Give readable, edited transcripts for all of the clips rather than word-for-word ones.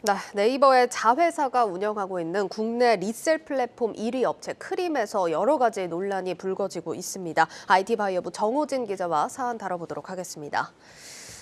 네, 네이버의 자회사가 운영하고 있는 국내 리셀 플랫폼 1위 업체 크림에서 여러 가지 논란이 불거지고 있습니다. IT바이어부 정호진 기자와 사안 다뤄보도록 하겠습니다.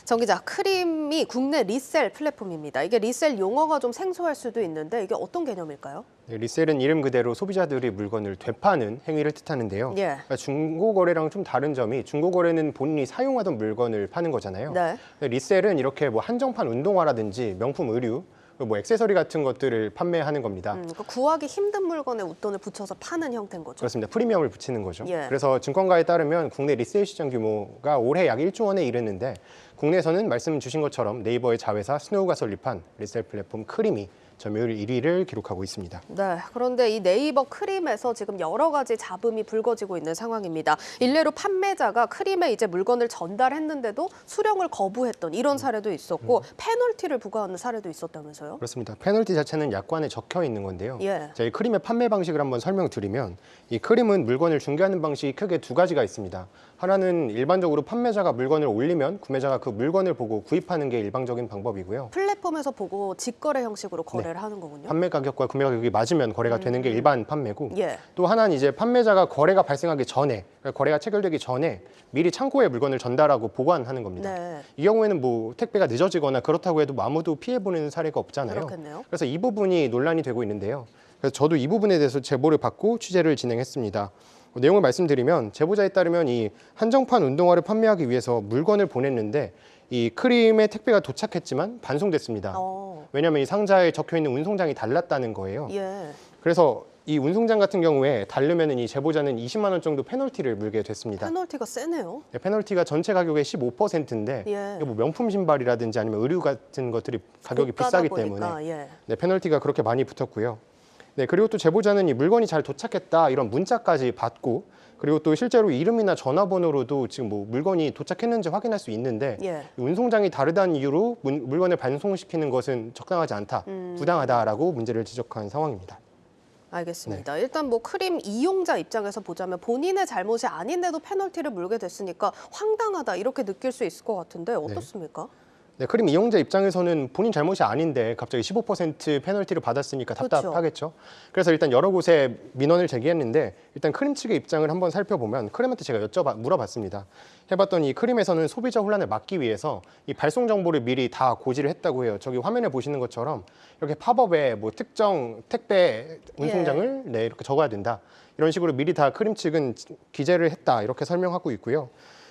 정 기자, 크림이 국내 리셀 플랫폼입니다. 이게 리셀 용어가 좀 생소할 수도 있는데 이게 어떤 개념일까요? 네, 리셀은 이름 그대로 소비자들이 물건을 되파는 행위를 뜻하는데요. 예. 그러니까 중고거래랑 좀 다른 점이 중고거래는 본인이 사용하던 물건을 파는 거잖아요. 네. 리셀은 이렇게 뭐 한정판 운동화라든지 명품 의류, 뭐 액세서리 같은 것들을 판매하는 겁니다. 그러니까 구하기 힘든 물건에 웃돈을 붙여서 파는 형태인 거죠. 그렇습니다. 프리미엄을 붙이는 거죠. 예. 그래서 증권가에 따르면 국내 리셀 시장 규모가 올해 약 1조 원에 이르는데 국내에서는 말씀 주신 것처럼 네이버의 자회사 스노우가 설립한 리셀 플랫폼 크림이 점유율 1위를 기록하고 있습니다. 네, 그런데 이 네이버 크림에서 지금 여러 가지 잡음이 불거지고 있는 상황입니다. 일례로 판매자가 크림에 이제 물건을 전달했는데도 수령을 거부했던 이런 사례도 있었고 페널티를 부과하는 사례도 있었다면서요? 그렇습니다. 페널티 자체는 약관에 적혀 있는 건데요. 예. 자, 이 크림의 판매 방식을 한번 설명드리면 이 크림은 물건을 중개하는 방식이 크게 두 가지가 있습니다. 하나는 일반적으로 판매자가 물건을 올리면 구매자가 그 물건을 보고 구입하는 게 일반적인 방법이고요. 플랫폼에서 보고 직거래 형식으로 거래를 하는 거군요. 판매 가격과 구매 가격이 맞으면 거래가 되는 게 일반 판매고 예. 또 하나는 이제 판매자가 거래가 발생하기 전에 그러니까 거래가 체결되기 전에 미리 창고에 물건을 전달하고 보관하는 겁니다. 네. 이 경우에는 뭐 택배가 늦어지거나 그렇다고 해도 아무도 피해 보는 사례가 없잖아요. 그렇겠네요. 그래서 이 부분이 논란이 되고 있는데요. 그래서 저도 이 부분에 대해서 제보를 받고 취재를 진행했습니다. 내용을 말씀드리면 제보자에 따르면 이 한정판 운동화를 판매하기 위해서 물건을 보냈는데 이 크림의 택배가 도착했지만 반송됐습니다. 왜냐하면 이 상자에 적혀 있는 운송장이 달랐다는 거예요. 예. 그래서 이 운송장 같은 경우에 다르면은 이 제보자는 20만 원 정도 페널티를 물게 됐습니다. 페널티가 세네요. 네, 페널티가 전체 가격의 15%인데 예. 뭐 명품 신발이라든지 아니면 의류 같은 것들이 가격이 고가다 비싸기 보니까, 때문에 예. 네, 페널티가 그렇게 많이 붙었고요. 네, 그리고 또 제보자는 이 물건이 잘 도착했다 이런 문자까지 받고 그리고 또 실제로 이름이나 전화번호로도 지금 뭐 물건이 도착했는지 확인할 수 있는데 예. 운송장이 다르다는 이유로 물건을 반송시키는 것은 적당하지 않다, 부당하다라고 문제를 지적한 상황입니다. 알겠습니다. 일단 뭐 크림 이용자 입장에서 보자면 본인의 잘못이 아닌데도 페널티를 물게 됐으니까 황당하다 이렇게 느낄 수 있을 것 같은데 어떻습니까? 네, 크림 이용자 입장에서는 본인 잘못이 아닌데 갑자기 15% 페널티를 받았으니까 답답하겠죠. 그래서 일단 여러 곳에 민원을 제기했는데 일단 크림 측의 입장을 한번 살펴보면 크림한테 제가 물어봤습니다. 해봤더니 크림에서는 소비자 혼란을 막기 위해서 이 발송 정보를 미리 다 고지를 했다고 해요. 저기 화면에 보시는 것처럼 이렇게 팝업에 뭐 특정 택배 운송장을 네, 이렇게 적어야 된다. 이런 식으로 미리 다 크림 측은 기재를 했다. 이렇게 설명하고 있고요.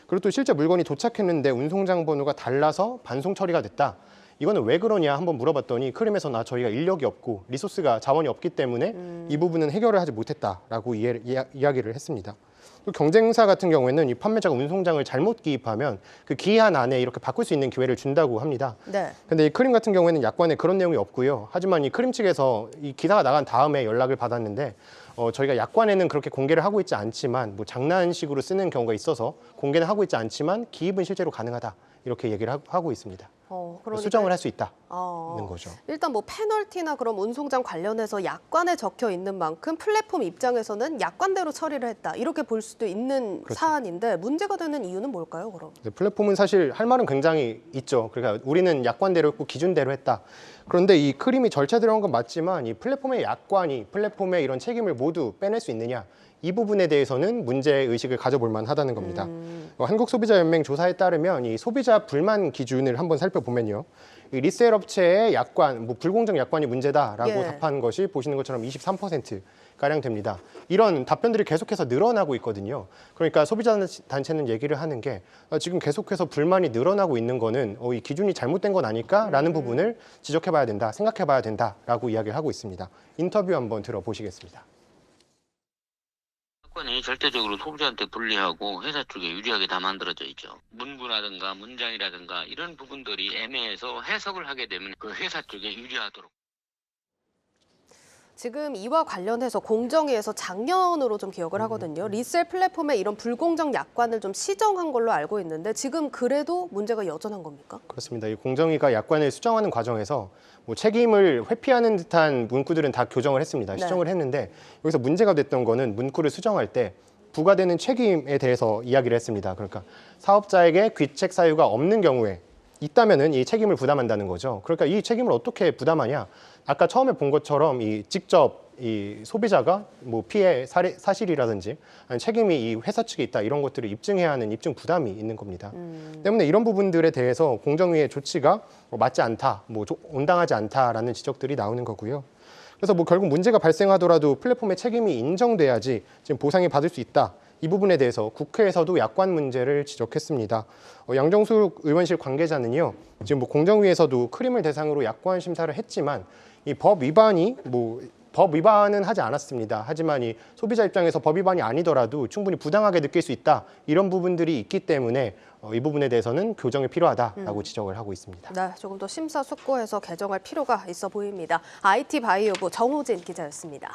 그리고 또 실제 물건이 도착했는데 운송장 번호가 달라서 반송 처리가 됐다. 이거는 왜 그러냐 한번 물어봤더니 크림에서 저희가 인력이 없고 리소스가 자원이 없기 때문에 이 부분은 해결을 하지 못했다라고 이야기를 했습니다. 또 경쟁사 같은 경우에는 이 판매자가 운송장을 잘못 기입하면 그 기한 안에 이렇게 바꿀 수 있는 기회를 준다고 합니다. 네. 근데 이 크림 같은 경우에는 약관에 그런 내용이 없고요. 하지만 이 크림 측에서 이 기사가 나간 다음에 연락을 받았는데 저희가 약관에는 그렇게 공개를 하고 있지 않지만 뭐 장난식으로 쓰는 경우가 있어서 공개는 하고 있지 않지만 기입은 실제로 가능하다 이렇게 얘기를 하고 있습니다. 그러니까, 수정을 할 수 있다는 거죠. 일단 뭐 페널티나 그런 운송장 관련해서 약관에 적혀 있는 만큼 플랫폼 입장에서는 약관대로 처리를 했다 이렇게 볼 수도 있는 사안인데 문제가 되는 이유는 뭘까요, 그럼? 네, 플랫폼은 사실 할 말은 굉장히 있죠. 그러니까 우리는 약관대로 했고 기준대로 했다. 그런데 이 크림이 절차대로 한 건 맞지만 이 플랫폼의 약관이 플랫폼의 이런 책임을 모두 빼낼 수 있느냐 이 부분에 대해서는 문제의식을 가져볼 만하다는 겁니다. 한국소비자연맹 조사에 따르면 이 소비자 불만 기준을 한번 살펴보면요. 이 리셀 업체의 약관, 뭐 불공정 약관이 문제다라고 답한 것이 보시는 것처럼 23%가량 됩니다. 이런 답변들이 계속해서 늘어나고 있거든요. 그러니까 소비자 단체는 얘기를 하는 게 지금 계속해서 불만이 늘어나고 있는 거는 이 기준이 잘못된 건 아닐까라는 부분을 지적해봐야 된다, 생각해봐야 된다라고 이야기를 하고 있습니다. 인터뷰 한번 들어보시겠습니다. 약관이 절대적으로 소비자한테 불리하고 회사 쪽에 유리하게 다 만들어져 있죠. 문구라든가 문장이라든가 이런 부분들이 애매해서 해석을 하게 되면 그 회사 쪽에 유리하도록. 지금 이와 관련해서 공정위에서 작년으로 좀 기억을 하거든요. 리셀 플랫폼에 이런 불공정 약관을 좀 시정한 걸로 알고 있는데 지금 그래도 문제가 여전한 겁니까? 그렇습니다. 이 공정위가 약관을 수정하는 과정에서 뭐 책임을 회피하는 듯한 문구들은 다 교정을 했습니다. 시정을 했는데 여기서 문제가 됐던 거는 문구를 수정할 때 부과되는 책임에 대해서 이야기를 했습니다. 그러니까 사업자에게 귀책 사유가 없는 경우에 있다면은 이 책임을 부담한다는 거죠. 그러니까 이 책임을 어떻게 부담하냐? 아까 처음에 본 것처럼 이 직접 이 소비자가 뭐 피해 사실이라든지 아니 책임이 이 회사 측에 있다 이런 것들을 입증해야 하는 입증 부담이 있는 겁니다. 때문에 이런 부분들에 대해서 공정위의 조치가 맞지 않다, 뭐 온당하지 않다라는 지적들이 나오는 거고요. 그래서 뭐 결국 문제가 발생하더라도 플랫폼의 책임이 인정돼야지 지금 보상이 받을 수 있다. 이 부분에 대해서 국회에서도 약관 문제를 지적했습니다. 양정숙 의원실 관계자는요, 지금 뭐 공정위에서도 크림을 대상으로 약관 심사를 했지만 이 법 위반은 하지 않았습니다. 하지만 이 소비자 입장에서 법 위반이 아니더라도 충분히 부당하게 느낄 수 있다. 이런 부분들이 있기 때문에 이 부분에 대해서는 교정이 필요하다라고 지적을 하고 있습니다. 네, 조금 더 심사숙고해서 개정할 필요가 있어 보입니다. IT 바이오부 정호진 기자였습니다.